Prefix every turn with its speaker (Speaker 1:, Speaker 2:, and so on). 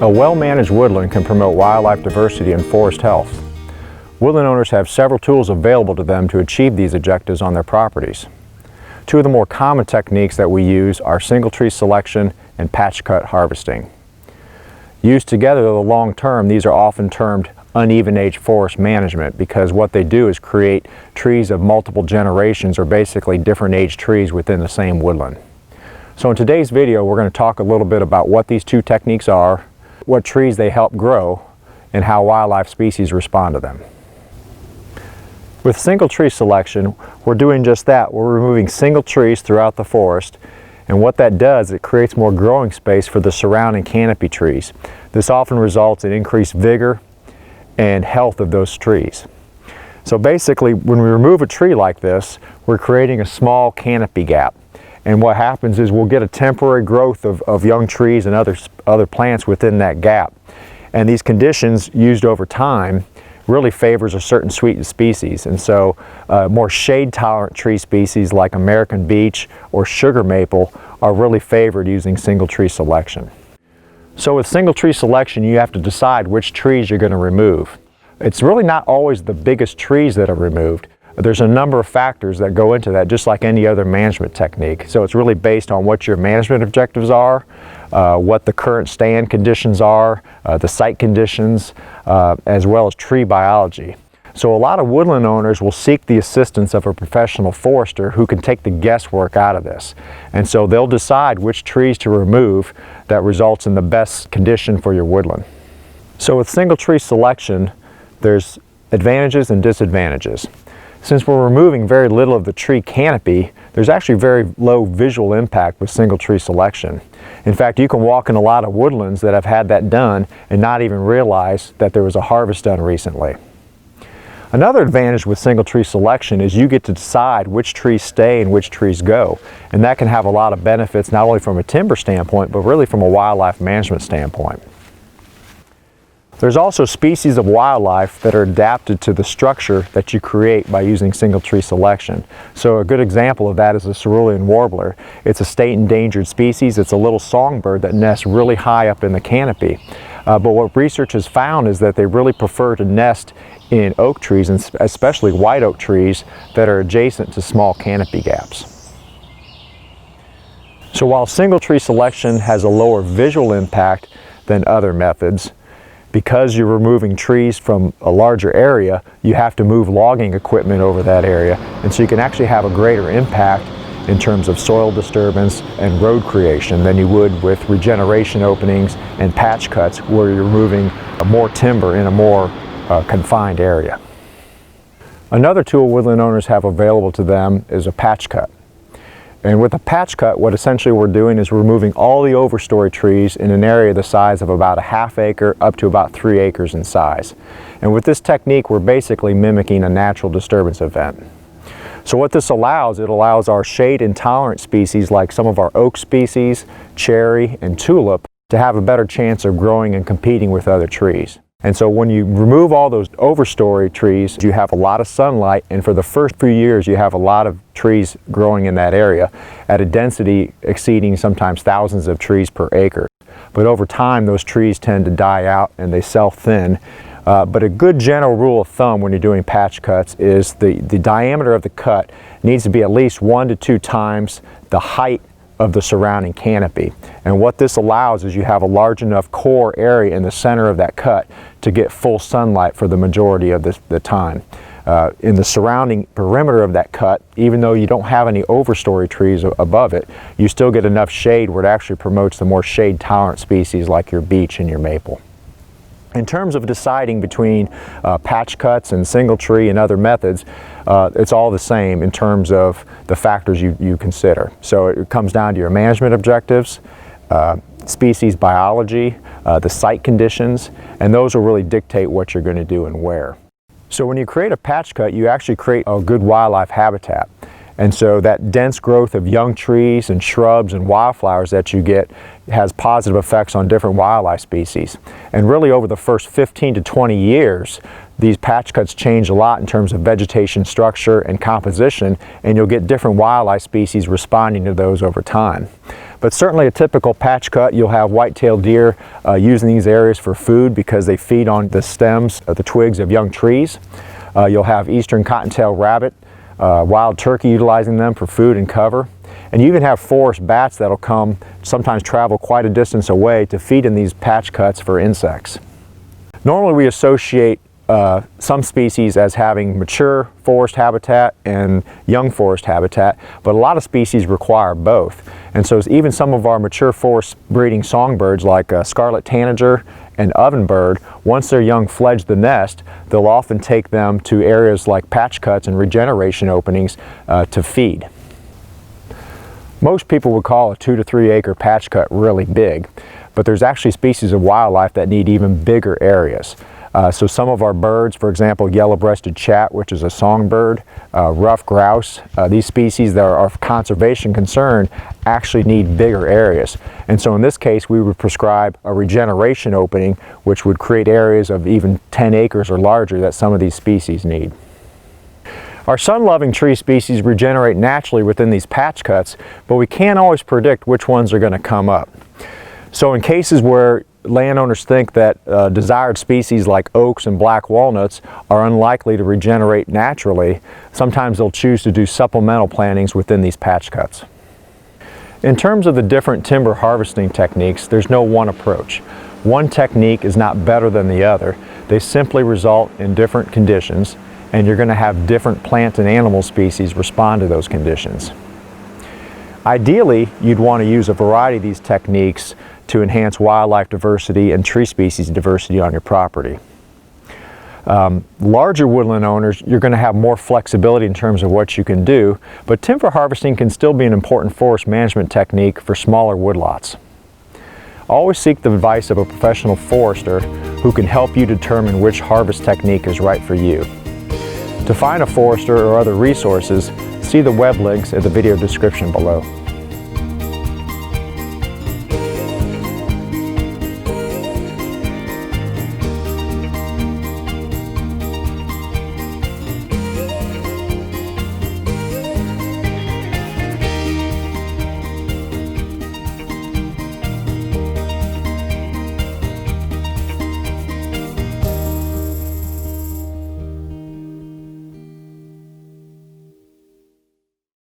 Speaker 1: A well-managed woodland can promote wildlife diversity and forest health. Woodland owners have several tools available to them to achieve these objectives on their properties. Two of the more common techniques that we use are single tree selection and patch cut harvesting. Used together in the long term, these are often termed uneven age forest management because what they do is create trees of multiple generations, or basically different age trees within the same woodland. So in today's video, we're going to talk a little bit about what these two techniques are, what trees they help grow, and how wildlife species respond to them. With single tree selection, we're doing just that. We're removing single trees throughout the forest, and what that does, it creates more growing space for the surrounding canopy trees. This often results in increased vigor and health of those trees. So basically, when we remove a tree like this, we're creating a small canopy gap. And what happens is we'll get a temporary growth of young trees and other plants within that gap. And these conditions used over time really favors a certain species. And so more shade tolerant tree species like American beech or sugar maple are really favored using single tree selection. So with single tree selection, you have to decide which trees you're going to remove. It's really not always the biggest trees that are removed. There's a number of factors that go into that, just like any other management technique. So it's really based on what your management objectives are, what the current stand conditions are, the site conditions, as well as tree biology. So a lot of woodland owners will seek the assistance of a professional forester who can take the guesswork out of this. And so they'll decide which trees to remove that results in the best condition for your woodland. So with single tree selection, there's advantages and disadvantages. Since we're removing very little of the tree canopy, there's actually very low visual impact with single tree selection. In fact, you can walk in a lot of woodlands that have had that done and not even realize that there was a harvest done recently. Another advantage with single tree selection is you get to decide which trees stay and which trees go. And that can have a lot of benefits, not only from a timber standpoint, but really from a wildlife management standpoint. There's also species of wildlife that are adapted to the structure that you create by using single tree selection. So a good example of that is the cerulean warbler. It's a state endangered species. It's a little songbird that nests really high up in the canopy. But what research has found is that they really prefer to nest in oak trees, and especially white oak trees that are adjacent to small canopy gaps. So while single tree selection has a lower visual impact than other methods, because you're removing trees from a larger area, you have to move logging equipment over that area, and so you can actually have a greater impact in terms of soil disturbance and road creation than you would with regeneration openings and patch cuts, where you're removing more timber in a more confined area. Another tool woodland owners have available to them is a patch cut. And with a patch cut, what essentially we're doing is removing all the overstory trees in an area the size of about a half acre up to about 3 acres in size. And with this technique, we're basically mimicking a natural disturbance event. So what this allows, it allows our shade intolerant species like some of our oak species, cherry, and tulip to have a better chance of growing and competing with other trees. And so when you remove all those overstory trees, you have a lot of sunlight, and for the first few years you have a lot of trees growing in that area at a density exceeding sometimes thousands of trees per acre. But over time those trees tend to die out and they self-thin. But a good general rule of thumb when you're doing patch cuts is the diameter of the cut needs to be at least 1 to 2 times the height of the surrounding canopy. And what this allows is you have a large enough core area in the center of that cut to get full sunlight for the majority of the time. In the surrounding perimeter of that cut, even though you don't have any overstory trees above it, you still get enough shade where it actually promotes the more shade tolerant species like your beech and your maple. In terms of deciding between patch cuts and single tree and other methods, it's all the same in terms of the factors you consider. So it comes down to your management objectives, species biology, the site conditions, and those will really dictate what you're going to do and where. So when you create a patch cut, you actually create a good wildlife habitat. And so that dense growth of young trees and shrubs and wildflowers that you get has positive effects on different wildlife species. And really over the first 15 to 20 years, these patch cuts change a lot in terms of vegetation structure and composition, and you'll get different wildlife species responding to those over time. But certainly a typical patch cut, you'll have white-tailed deer using these areas for food because they feed on the stems of the twigs of young trees. You'll have eastern cottontail rabbit, wild turkey utilizing them for food and cover. And you even have forest bats that'll come, sometimes travel quite a distance away to feed in these patch cuts for insects. Normally we associate some species as having mature forest habitat and young forest habitat, but a lot of species require both. And so even some of our mature forest breeding songbirds like scarlet tanager and ovenbird, once their young fledge the nest, they'll often take them to areas like patch cuts and regeneration openings to feed. Most people would call a 2 to 3 acre patch cut really big, but there's actually species of wildlife that need even bigger areas. So some of our birds, for example, yellow-breasted chat, which is a songbird, ruffed grouse, these species that are of conservation concern actually need bigger areas. And so in this case, we would prescribe a regeneration opening, which would create areas of even 10 acres or larger that some of these species need. Our sun-loving tree species regenerate naturally within these patch cuts, but we can't always predict which ones are going to come up. So in cases where landowners think that desired species like oaks and black walnuts are unlikely to regenerate naturally, sometimes they'll choose to do supplemental plantings within these patch cuts. In terms of the different timber harvesting techniques, there's no one approach. One technique is not better than the other. They simply result in different conditions, and you're going to have different plant and animal species respond to those conditions. Ideally, you'd want to use a variety of these techniques to enhance wildlife diversity and tree species diversity on your property. Larger woodland owners, you're going to have more flexibility in terms of what you can do, but timber harvesting can still be an important forest management technique for smaller woodlots. Always seek the advice of a professional forester who can help you determine which harvest technique is right for you. To find a forester or other resources, see the web links in the video description below.